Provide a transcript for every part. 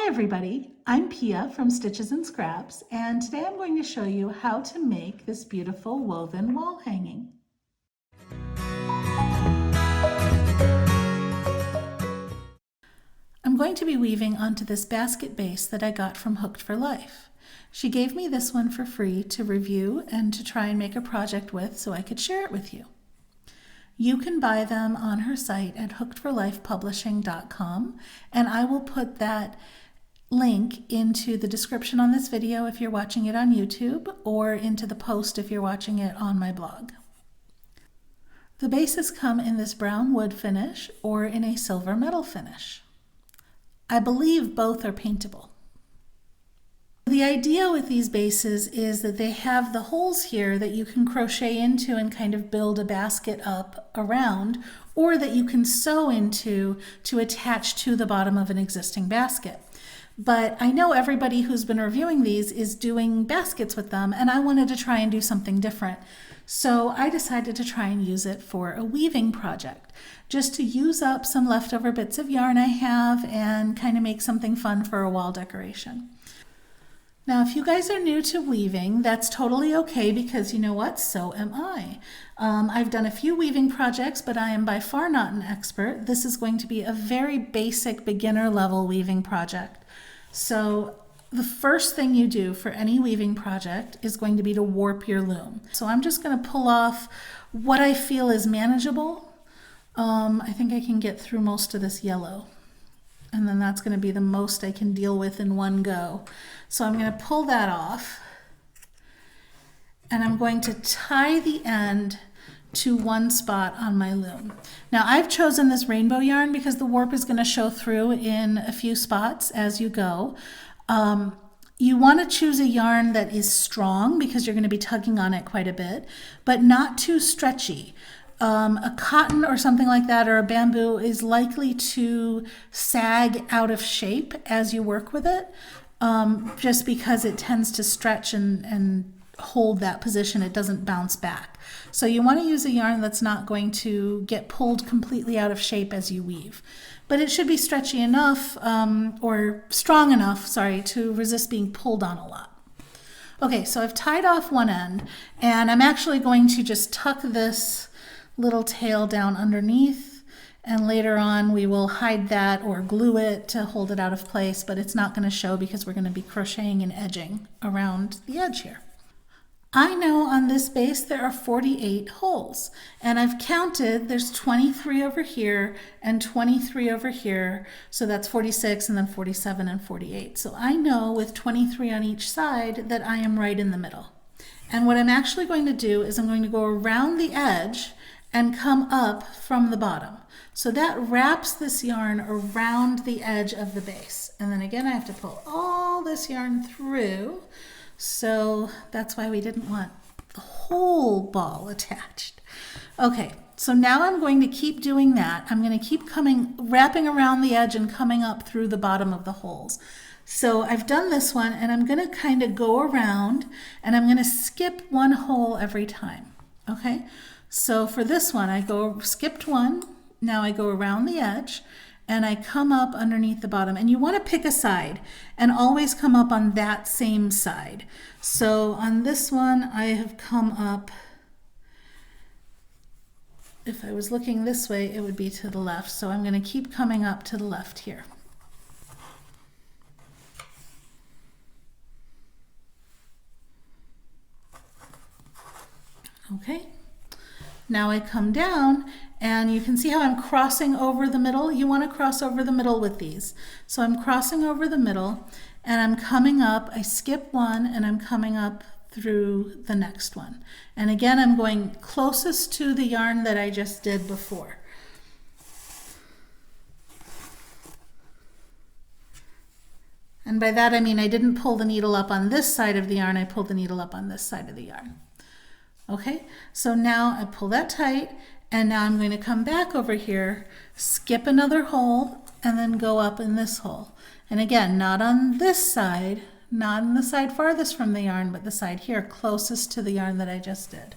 everybody, I'm Pia from Stitches and Scraps, and today I'm going to show you how to make this beautiful woven wall hanging. I'm going to be weaving onto this basket base that I got from Hooked for Life. She gave me this one for free to review and to try and make a project with so I could share it with you. You can buy them on her site at hookedforlifepublishing.com, and I will put that link into the description on this video if you're watching it on YouTube, or into the post if you're watching it on my blog. The bases come in this brown wood finish or in a silver metal finish. I believe both are paintable. The idea with these bases is that they have the holes here that you can crochet into and kind of build a basket up around, or that you can sew into to attach to the bottom of an existing basket. But I know everybody who's been reviewing these is doing baskets with them, and I wanted to try and do something different. So I decided to try and use it for a weaving project, just to use up some leftover bits of yarn I have and kind of make something fun for a wall decoration. Now, if you guys are new to weaving, that's totally okay, because you know what? So am I. I've done a few weaving projects, but I am by far not an expert. This is going to be a very basic beginner level weaving project. So the first thing you do for any weaving project is going to be to warp your loom. So I'm just going to pull off what I feel is manageable. I think I can get through most of this yellow, and then that's going to be the most I can deal with in one go. So I'm going to pull that off, and I'm going to tie the end to one spot on my loom. Now, I've chosen this rainbow yarn because the warp is going to show through in a few spots as you go. You want to choose a yarn that is strong because you're going to be tugging on it quite a bit, but not too stretchy. A cotton or something like that, or a bamboo, is likely to sag out of shape as you work with it, just because it tends to stretch and hold that position. It doesn't bounce back. So you want to use a yarn that's not going to get pulled completely out of shape as you weave. But it should be stretchy enough, or strong enough, sorry, to resist being pulled on a lot. Okay, so I've tied off one end, and I'm actually going to just tuck this little tail down underneath, and later on we will hide that or glue it to hold it out of place, but it's not going to show because we're going to be crocheting and edging around the edge here. I know on this base there are 48 holes, and I've counted. There's 23 over here and 23 over here, so that's 46, and then 47 and 48. So I know with 23 on each side that I am right in the middle. And what I'm actually going to do is I'm going to go around the edge and come up from the bottom. So that wraps this yarn around the edge of the base. And then again, I have to pull all this yarn through. So that's why we didn't want the whole ball attached. Okay, so now I'm going to keep doing that. I'm going to keep wrapping around the edge and coming up through the bottom of the holes. So I've done this one, and I'm going to kind of go around, and I'm going to skip one hole every time. Okay, so for this one, skipped one, now I go around the edge, and I come up underneath the bottom. And you want to pick a side and always come up on that same side. So on this one, I have come up, if I was looking this way, it would be to the left. So I'm going to keep coming up to the left here. Okay. Now I come down, and you can see how I'm crossing over the middle. You want to cross over the middle with these. So I'm crossing over the middle, and I'm coming up. I skip one, and I'm coming up through the next one. And again, I'm going closest to the yarn that I just did before. And by that I mean I didn't pull the needle up on this side of the yarn, I pulled the needle up on this side of the yarn. Okay, so now I pull that tight, and now I'm going to come back over here, skip another hole, and then go up in this hole. And again, not on this side, not on the side farthest from the yarn, but the side here closest to the yarn that I just did.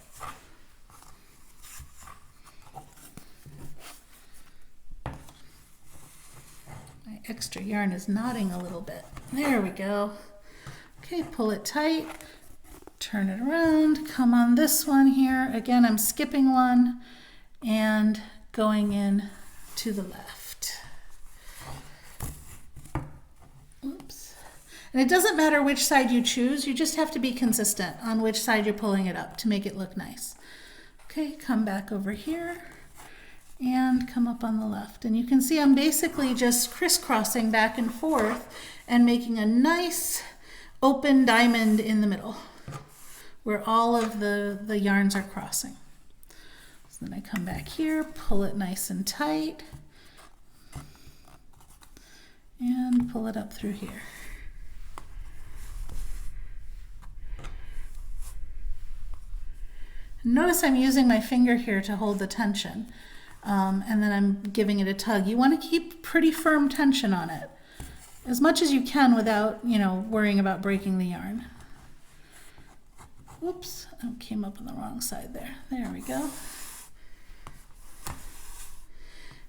extra yarn is knotting a little bit. There we go. Okay, pull it tight, turn it around, come on this one here. Again, I'm skipping one and going in to the left. Oops. And it doesn't matter which side you choose, you just have to be consistent on which side you're pulling it up to make it look nice. Okay, come back over here and come up on the left. And you can see I'm basically just crisscrossing back and forth and making a nice open diamond in the middle where all of the yarns are crossing. So then I come back here, pull it nice and tight, and pull it up through here. Notice I'm using my finger here to hold the tension, and then I'm giving it a tug. You want to keep pretty firm tension on it, as much as you can without, you know, worrying about breaking the yarn. Whoops, I came up on the wrong side there. There we go.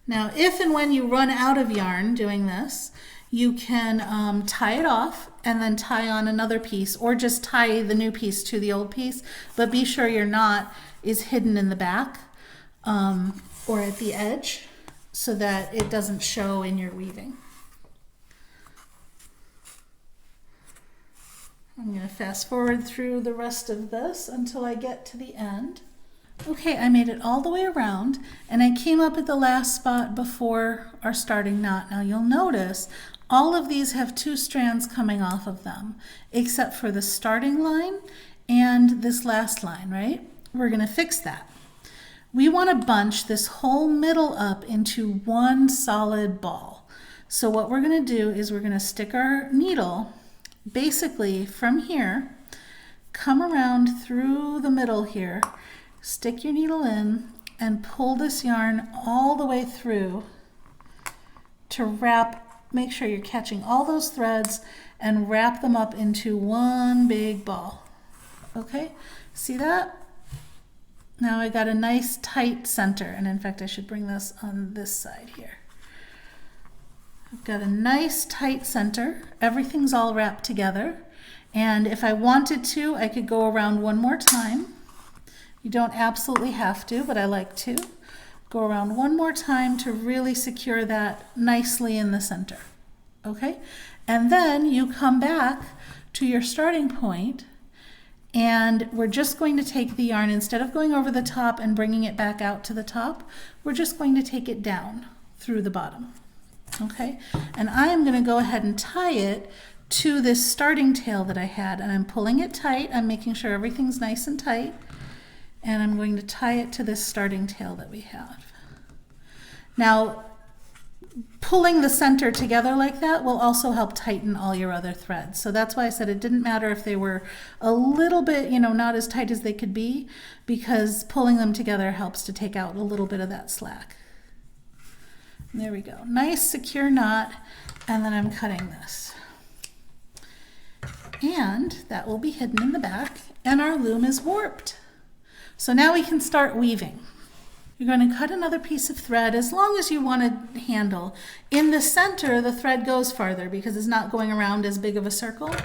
Now, if and when you run out of yarn doing this, you can tie it off and then tie on another piece, or just tie the new piece to the old piece, but be sure your knot is hidden in the back or at the edge so that it doesn't show in your weaving. I'm going to fast forward through the rest of this until I get to the end. Okay, I made it all the way around and I came up at the last spot before our starting knot. Now you'll notice all of these have two strands coming off of them, except for the starting line and this last line, right? We're going to fix that. We want to bunch this whole middle up into one solid ball. So what we're going to do is we're going to stick our needle basically from here, come around through the middle here, stick your needle in and pull this yarn all the way through to wrap, make sure you're catching all those threads and wrap them up into one big ball. Okay, see that? Now I got a nice tight center, and in fact I should bring this on this side here. I've got a nice tight center. Everything's all wrapped together. And if I wanted to, I could go around one more time. You don't absolutely have to, but I like to. Go around one more time to really secure that nicely in the center. Okay? And then you come back to your starting point, and we're just going to take the yarn, instead of going over the top and bringing it back out to the top, we're just going to take it down through the bottom. Okay, and I'm going to go ahead and tie it to this starting tail that I had, and I'm pulling it tight. I'm making sure everything's nice and tight, and I'm going to tie it to this starting tail that we have. Now, pulling the center together like that will also help tighten all your other threads. So that's why I said it didn't matter if they were a little bit, you know, not as tight as they could be, because pulling them together helps to take out a little bit of that slack. There we go. Nice secure knot, and then I'm cutting this. And that will be hidden in the back, and our loom is warped. So now we can start weaving. You're going to cut another piece of thread as long as you want a handle. In the center, the thread goes farther because it's not going around as big of a circle.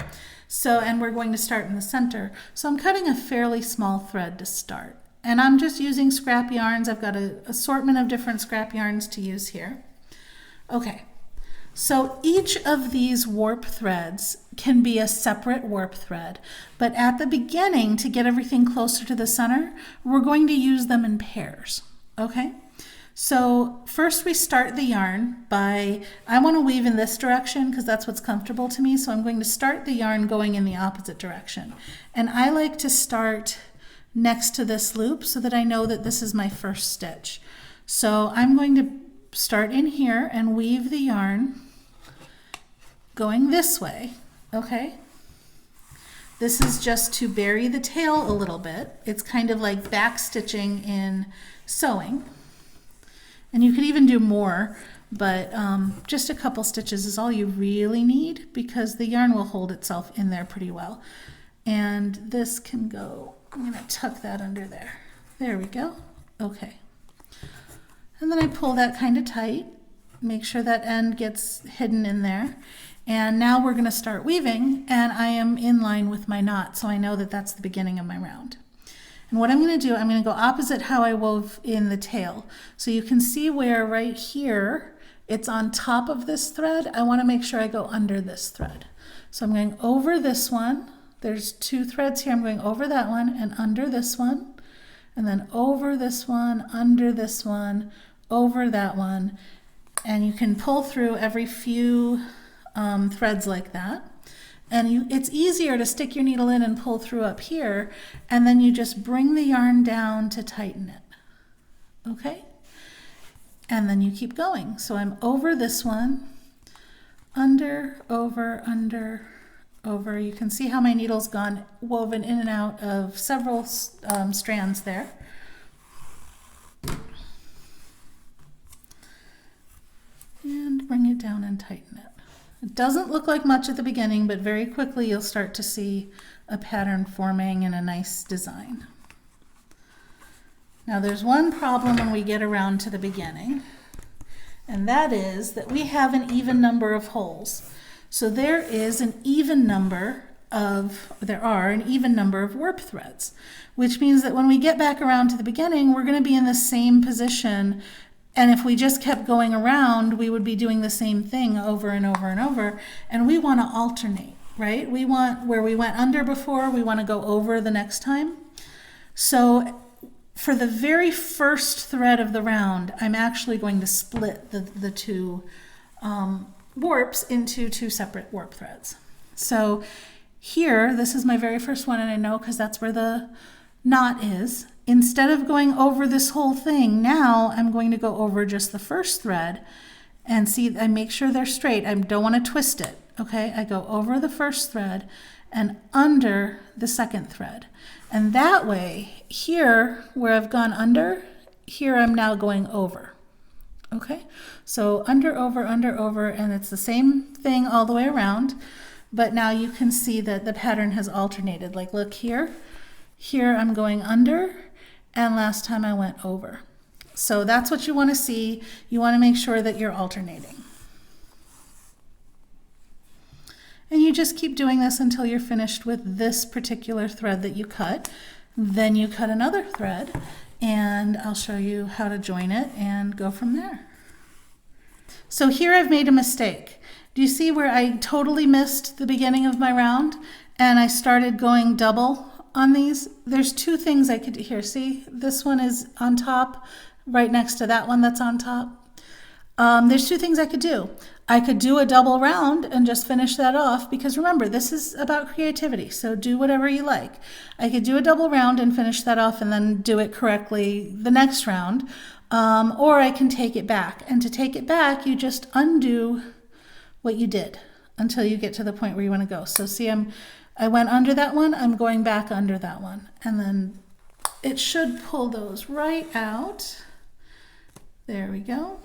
So, and we're going to start in the center. So I'm cutting a fairly small thread to start. And I'm just using scrap yarns. I've got an assortment of different scrap yarns to use here. Okay, so each of these warp threads can be a separate warp thread, but at the beginning, to get everything closer to the center, we're going to use them in pairs, okay? So first we start the yarn by, I want to weave in this direction because that's what's comfortable to me, so I'm going to start the yarn going in the opposite direction. And I like to start next to this loop so that I know that this is my first stitch. So I'm going to start in here and weave the yarn going this way, okay? This is just to bury the tail a little bit. It's kind of like back stitching in sewing. And you could even do more, but just a couple stitches is all you really need because the yarn will hold itself in there pretty well. And this can go, I'm going to tuck that under there. There we go. Okay. And then I pull that kind of tight make sure that end gets hidden in there. And now we're going to start weaving, and I am in line with my knot, so I know that that's the beginning of my round. And what I'm going to do, I'm going to go opposite how I wove in the tail. So you can see where right here, it's on top of this thread. I want to make sure I go under this thread. So I'm going over this one. There's 2 threads here. I'm going over that one and under this one, and then over this one, under this one, over that one. And you can pull through every few threads like that. And it's easier to stick your needle in and pull through up here, and then you just bring the yarn down to tighten it, okay? And then you keep going. So I'm over this one, under, over, under, over. You can see how my needle's gone woven in and out of several strands there. And bring it down and tighten it. It doesn't look like much at the beginning, but very quickly you'll start to see a pattern forming and a nice design. Now there's one problem when we get around to the beginning, and that is that we have an even number of holes. So there are an even number of warp threads, which means that when we get back around to the beginning, we're going to be in the same position. And if we just kept going around, we would be doing the same thing over and over and over. And we want to alternate, right? We want, where we went under before, we want to go over the next time. So for the very first thread of the round, I'm actually going to split the 2 warps into 2 separate warp threads. So here, this is my very first one, and I know because that's where the knot is. Instead of going over this whole thing, now I'm going to go over just the first thread and see, I make sure they're straight. I don't want to twist it, okay? I go over the first thread and under the second thread. And that way, here, where I've gone under, here I'm now going over, okay? So under, over, and it's the same thing all the way around, but now you can see that the pattern has alternated. Like, look here. Here I'm going under, and last time I went over. So that's what you want to see. You want to make sure that you're alternating. And you just keep doing this until you're finished with this particular thread that you cut. Then you cut another thread, and I'll show you how to join it and go from there. So here I've made a mistake. Do you see where I totally missed the beginning of my round and I started going double on these? There's 2 things I could do here. See, this one is on top right next to that one that's on top. There's 2 things I could do. I could do a double round and just finish that off, because remember, this is about creativity, so do whatever you like. I could do a double round and finish that off and then do it correctly the next round, or I can take it back. And to take it back, you just undo what you did until you get to the point where you want to go. So see, I went under that one, I'm going back under that one, and then it should pull those right out. There we go.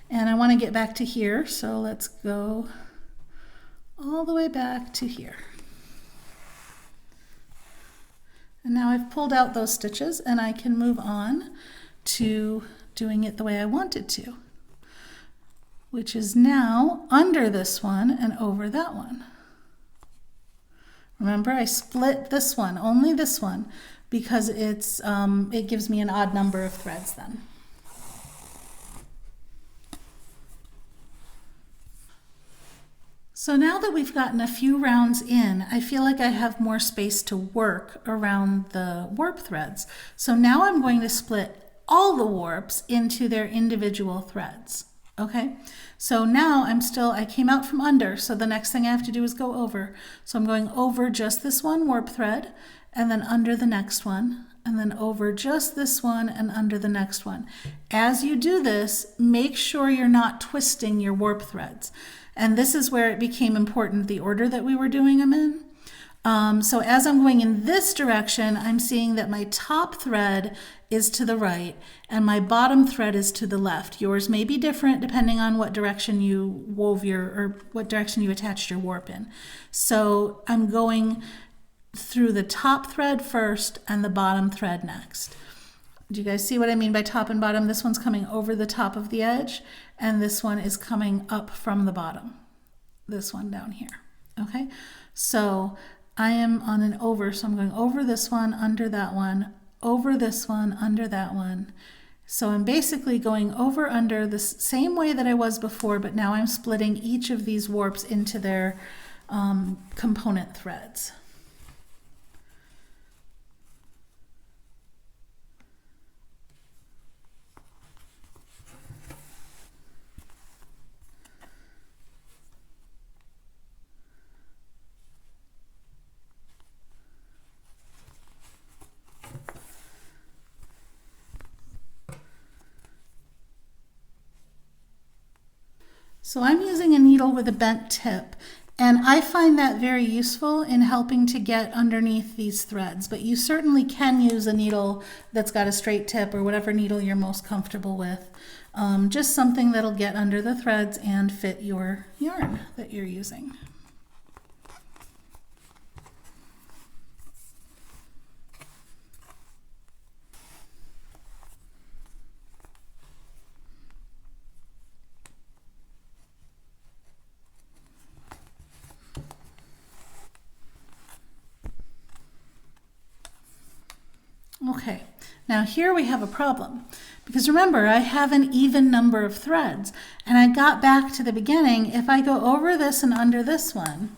And I want to get back to here, so let's go all the way back to here. And now I've pulled out those stitches, and I can move on to doing it the way I wanted to, which is now under this one and over that one. Remember, I split this one, only this one, because it gives me an odd number of threads then. So now that we've gotten a few rounds in, I feel like I have more space to work around the warp threads. So now I'm going to split all the warps into their individual threads. Okay, so now I came out from under, so the next thing I have to do is go over. So I'm going over just this one warp thread, and then under the next one, and then over just this one and under the next one. As you do this, make sure you're not twisting your warp threads. And this is where it became important, the order that we were doing them in. So as I'm going in this direction, I'm seeing that my top thread is to the right and my bottom thread is to the left. Yours may be different depending on what direction you what direction you attached your warp in. So I'm going through the top thread first and the bottom thread next. Do you guys see what I mean by top and bottom? This one's coming over the top of the edge, and this one is coming up from the bottom. This one down here, okay? So I am on an over, so I'm going over this one, under that one, over this one, under that one. So I'm basically going over under the same way that I was before, but now I'm splitting each of these warps into their component threads. So I'm using a needle with a bent tip, and I find that very useful in helping to get underneath these threads, but you certainly can use a needle that's got a straight tip or whatever needle you're most comfortable with. Just something that'll get under the threads and fit your yarn that you're using. Okay, now here we have a problem, because remember, I have an even number of threads, and I got back to the beginning. If I go over this and under this one,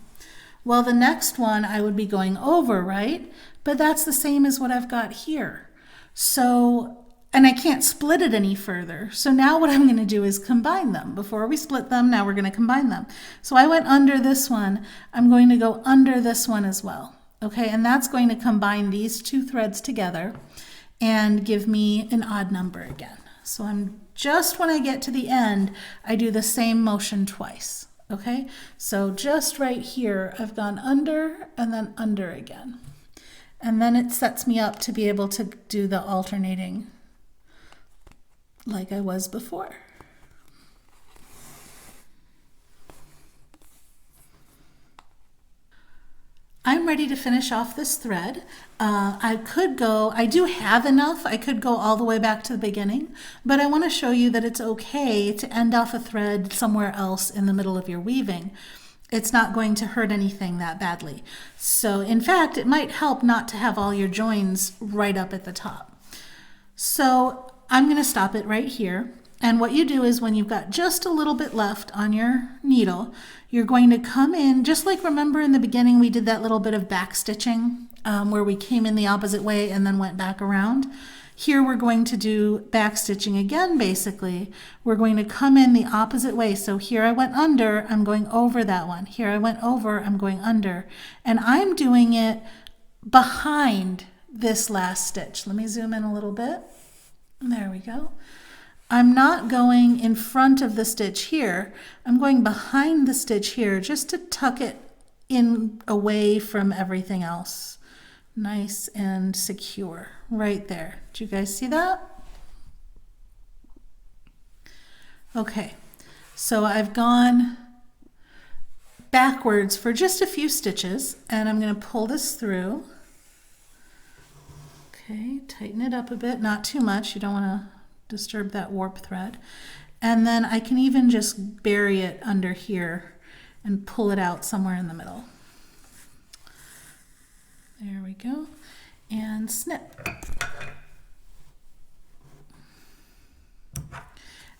well, the next one I would be going over, right? But that's the same as what I've got here. So, and I can't split it any further. So now what I'm going to do is combine them. Before we split them, now we're going to combine them. So I went under this one. I'm going to go under this one as well. Okay, and that's going to combine these two threads together and give me an odd number again. So I'm just when I get to the end, I do the same motion twice. Okay, so just right here, I've gone under and then under again. And then it sets me up to be able to do the alternating like I was before. I'm ready to finish off this thread. I do have enough, I could go all the way back to the beginning, but I want to show you that it's okay to end off a thread somewhere else in the middle of your weaving. It's not going to hurt anything that badly. So in fact, it might help not to have all your joins right up at the top. So I'm going to stop it right here. And what you do is when you've got just a little bit left on your needle, you're going to come in, just like remember in the beginning we did that little bit of back stitching where we came in the opposite way and then went back around. Here we're going to do back stitching again basically. We're going to come in the opposite way. So here I went under, I'm going over that one. Here I went over, I'm going under. And I'm doing it behind this last stitch. Let me zoom in a little bit. There we go. I'm not going in front of the stitch here. I'm going behind the stitch here just to tuck it in away from everything else. Nice and secure right there. Do you guys see that? Okay, so I've gone backwards for just a few stitches and I'm going to pull this through. Okay, tighten it up a bit, not too much. You don't want to disturb that warp thread. And then I can even just bury it under here and pull it out somewhere in the middle. There we go. And snip.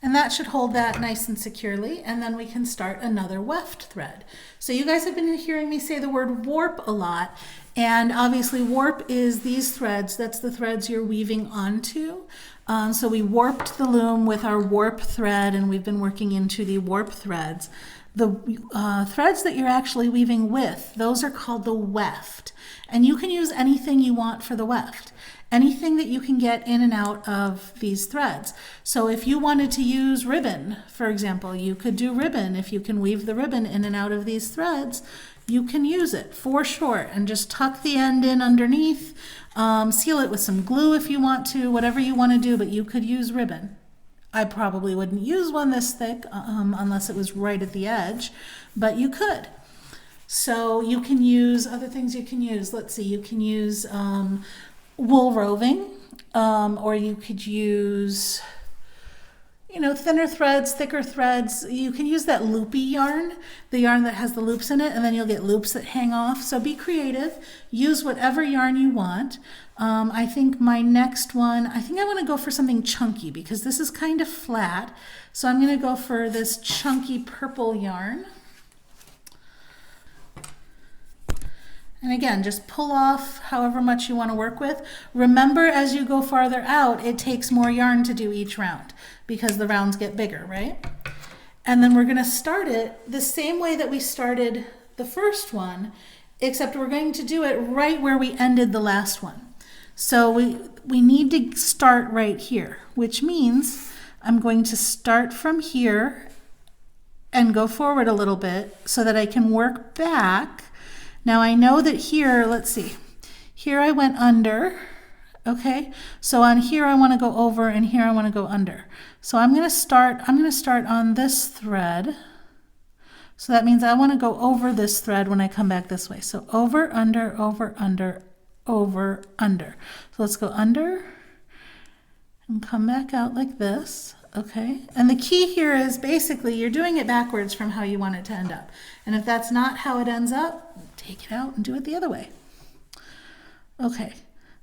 And that should hold that nice and securely, and then we can start another weft thread. So you guys have been hearing me say the word warp a lot, and obviously warp is these threads. That's the threads you're weaving onto. So we warped the loom with our warp thread, and we've been working into the warp threads. The threads that you're actually weaving with, those are called the weft. And you can use anything you want for the weft. Anything that you can get in and out of these threads. So if you wanted to use ribbon, for example, you could do ribbon. If you can weave the ribbon in and out of these threads, you can use it for sure and just tuck the end in underneath, seal it with some glue if you want to, whatever you want to do, but you could use ribbon. I probably wouldn't use one this thick unless it was right at the edge, but you could. So you can use other things you can use. Let's see, you can use wool roving. or you could use, you know, thinner threads, thicker threads. You can use that loopy yarn, the yarn that has the loops in it, and then you'll get loops that hang off. So be creative, use whatever yarn you want. I think my next one, I think I want to go for something chunky because this is kind of flat. So I'm going to go for this chunky purple yarn. And again, just pull off however much you want to work with. Remember, as you go farther out, it takes more yarn to do each round because the rounds get bigger, right? And then we're going to start it the same way that we started the first one, except we're going to do it right where we ended the last one. So we need to start right here, which means I'm going to start from here and go forward a little bit so that I can work back. Now I know that here, let's see, here I went under, okay? So on here I want to go over and here I want to go under. So I'm going to start on this thread. So that means I want to go over this thread when I come back this way. So over, under, over, under, over, under. So let's go under and come back out like this. Okay, and the key here is basically you're doing it backwards from how you want it to end up. And if that's not how it ends up, take it out and do it the other way. Okay,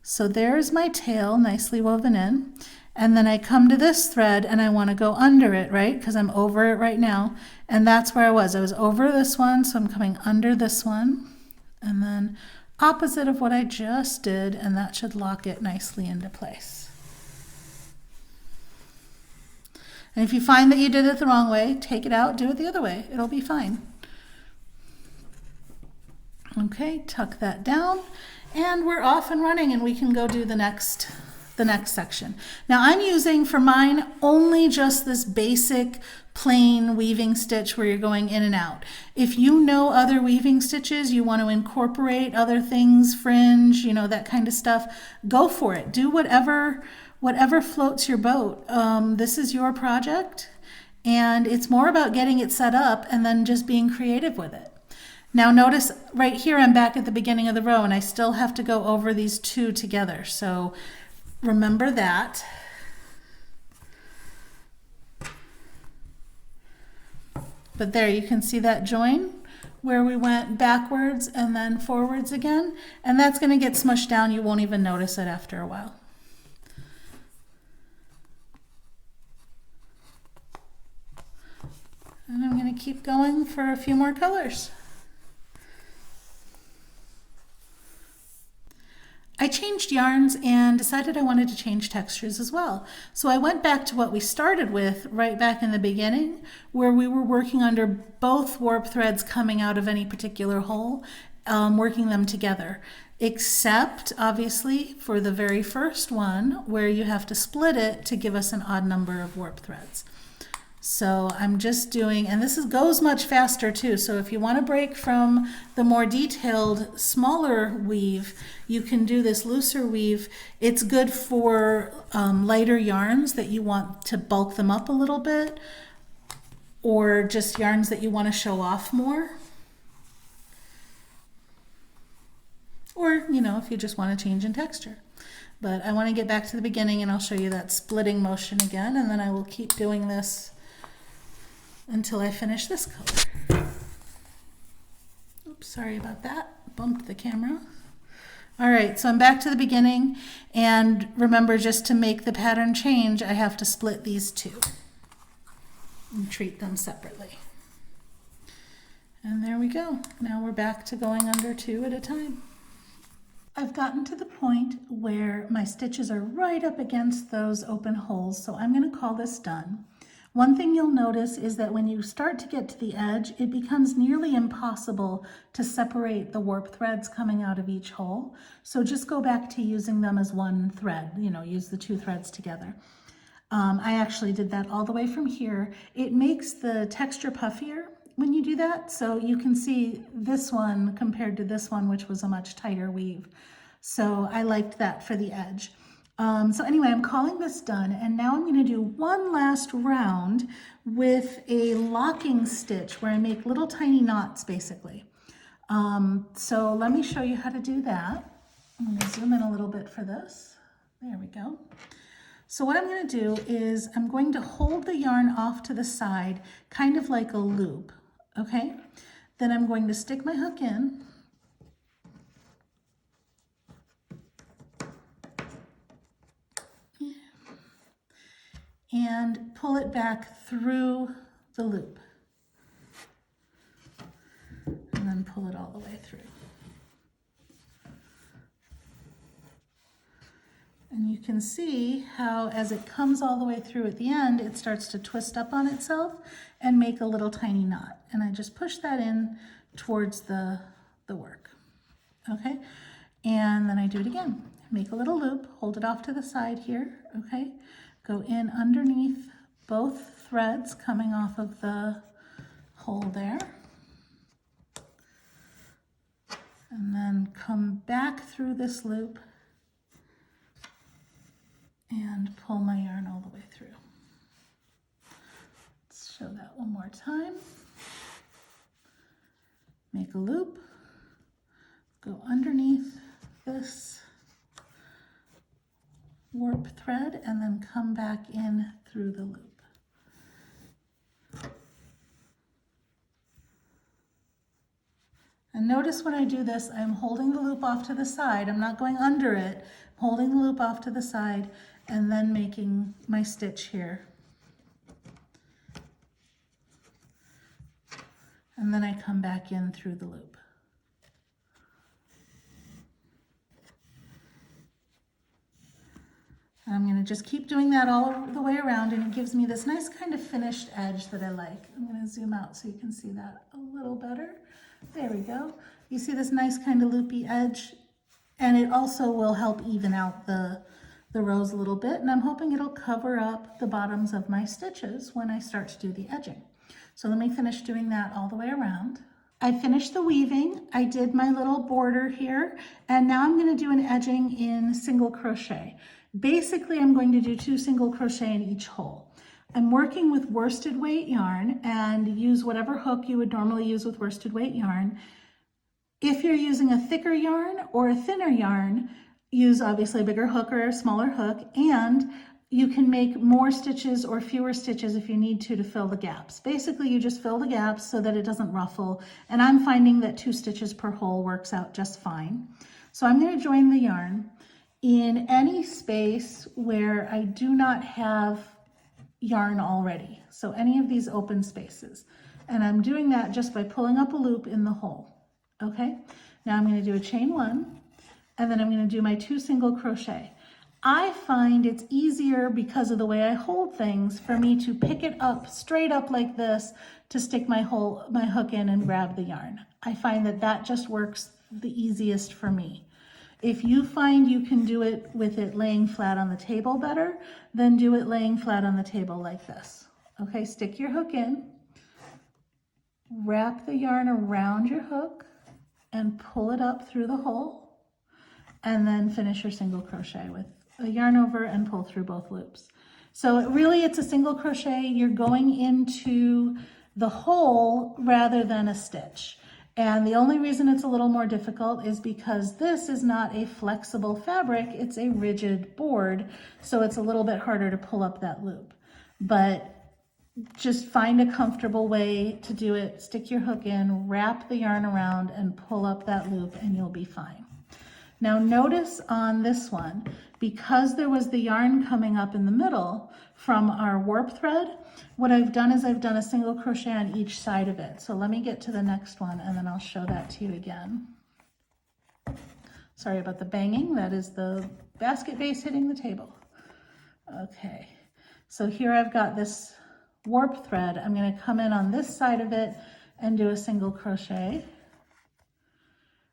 so there's my tail nicely woven in. And then I come to this thread and I want to go under it, right? Because I'm over it right now. And that's where I was. I was over this one, so I'm coming under this one. And then opposite of what I just did, and that should lock it nicely into place. And if you find that you did it the wrong way, take it out, do it the other way. It'll be fine. Okay, tuck that down, and we're off and running, and we can go do the next section. Now I'm using for mine only just this basic plain weaving stitch where you're going in and out. If you know other weaving stitches, you want to incorporate other things, fringe, you know, that kind of stuff, go for it. Do whatever floats your boat. This is your project, and it's more about getting it set up and then just being creative with it. Now notice right here I'm back at the beginning of the row and I still have to go over these two together. So remember that. But there you can see that join where we went backwards and then forwards again, and that's going to get smushed down. You won't even notice it after a while. And I'm going to keep going for a few more colors. I changed yarns and decided I wanted to change textures as well. So I went back to what we started with right back in the beginning, where we were working under both warp threads coming out of any particular hole, working them together. Except, obviously, for the very first one, where you have to split it to give us an odd number of warp threads. So I'm just doing, and this goes much faster too, so if you want to break from the more detailed, smaller weave, you can do this looser weave. It's good for lighter yarns that you want to bulk them up a little bit, or just yarns that you want to show off more. Or, you know, if you just want to change in texture. But I want to get back to the beginning and I'll show you that splitting motion again, and then I will keep doing this until I finish this color. Oops, sorry about that. Bumped the camera. All right, so I'm back to the beginning, and remember, just to make the pattern change, I have to split these two and treat them separately. And there we go. Now we're back to going under two at a time. I've gotten to the point where my stitches are right up against those open holes, so I'm going to call this done. One thing you'll notice is that when you start to get to the edge, it becomes nearly impossible to separate the warp threads coming out of each hole. So just go back to using them as one thread, you know, use the two threads together. I actually did that all the way from here. It makes the texture puffier when you do that. So you can see this one compared to this one, which was a much tighter weave. So I liked that for the edge. So anyway, I'm calling this done, and now I'm going to do one last round with a locking stitch where I make little tiny knots basically. So let me show you how to do that. I'm going to zoom in a little bit for this. There we go. So what I'm going to do is I'm going to hold the yarn off to the side, kind of like a loop, okay? Then I'm going to stick my hook in. And pull it back through the loop. And then pull it all the way through. And you can see how as it comes all the way through at the end, it starts to twist up on itself and make a little tiny knot. And I just push that in towards the work, okay? And then I do it again. Make a little loop, hold it off to the side here, okay? Go in underneath both threads coming off of the hole there. And then come back through this loop and pull my yarn all the way through. Let's show that one more time. Make a loop, go underneath this warp thread and then come back in through the loop. And notice when I do this, I'm holding the loop off to the side. I'm not going under it. I'm holding the loop off to the side and then making my stitch here. And then I come back in through the loop. And I'm going to just keep doing that all the way around, and it gives me this nice kind of finished edge that I like. I'm going to zoom out so you can see that a little better. There we go. You see this nice kind of loopy edge, and it also will help even out the rows a little bit, and I'm hoping it'll cover up the bottoms of my stitches when I start to do the edging. So let me finish doing that all the way around. I finished the weaving, I did my little border here, and now I'm going to do an edging in single crochet. Basically, I'm going to do 2 single crochet in each hole. I'm working with worsted weight yarn and use whatever hook you would normally use with worsted weight yarn. If you're using a thicker yarn or a thinner yarn, use obviously a bigger hook or a smaller hook, and you can make more stitches or fewer stitches if you need to fill the gaps. Basically, you just fill the gaps so that it doesn't ruffle, and I'm finding that 2 stitches per hole works out just fine. So I'm going to join the yarn in any space where I do not have yarn already. So any of these open spaces. And I'm doing that just by pulling up a loop in the hole. Okay, now I'm going to do a chain 1, and then I'm going to do my 2 single crochet. I find it's easier because of the way I hold things for me to pick it up straight up like this to stick my hook in and grab the yarn. I find that that just works the easiest for me. If you find you can do it with it laying flat on the table better, then do it laying flat on the table like this. Okay, stick your hook in, wrap the yarn around your hook and pull it up through the hole, and then finish your single crochet with a yarn over and pull through both loops. So really it's a single crochet. You're going into the hole rather than a stitch. And the only reason it's a little more difficult is because this is not a flexible fabric, it's a rigid board, so it's a little bit harder to pull up that loop. But just find a comfortable way to do it, stick your hook in, wrap the yarn around, and pull up that loop, and you'll be fine. Now notice on this one, because there was the yarn coming up in the middle from our warp thread, what I've done is I've done a single crochet on each side of it. So let me get to the next one and then I'll show that to you again. Sorry about the banging, that is the basket base hitting the table. Okay, so here I've got this warp thread. I'm going to come in on this side of it and do a single crochet.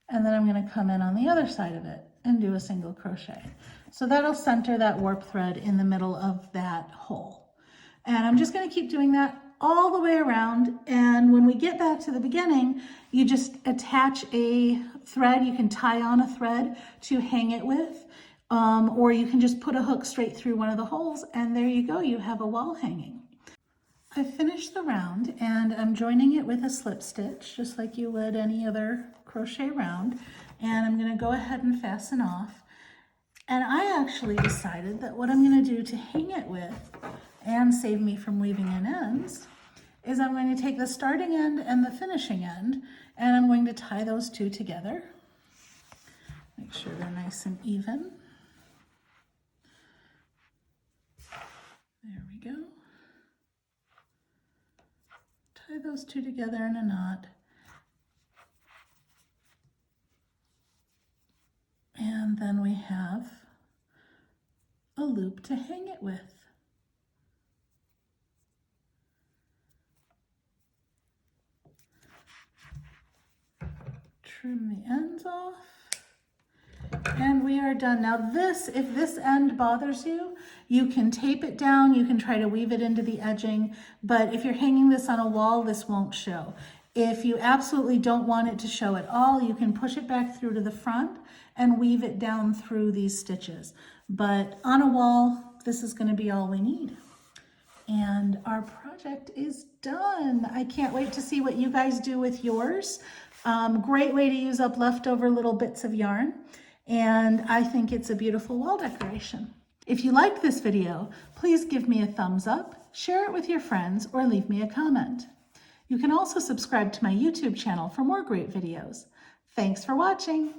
And then I'm going to come in on the other side of it and do a single crochet. So that'll center that warp thread in the middle of that hole. And I'm just going to keep doing that all the way around. And when we get back to the beginning, you just attach a thread. You can tie on a thread to hang it with, or you can just put a hook straight through one of the holes, and there you go. You have a wall hanging. I finished the round and I'm joining it with a slip stitch, just like you would any other crochet round. And I'm going to go ahead and fasten off. And I actually decided that what I'm going to do to hang it with and save me from weaving in ends is I'm going to take the starting end and the finishing end, and I'm going to tie those two together. Make sure they're nice and even. There we go. Tie those two together in a knot. And then we have a loop to hang it with. Trim the ends off. And we are done. Now this, if this end bothers you, you can tape it down, you can try to weave it into the edging, but if you're hanging this on a wall, this won't show. If you absolutely don't want it to show at all, you can push it back through to the front and weave it down through these stitches. But on a wall, this is going to be all we need. And our project is done. I can't wait to see what you guys do with yours. Great way to use up leftover little bits of yarn. And I think it's a beautiful wall decoration. If you liked this video, please give me a thumbs up, share it with your friends, or leave me a comment. You can also subscribe to my YouTube channel for more great videos. Thanks for watching.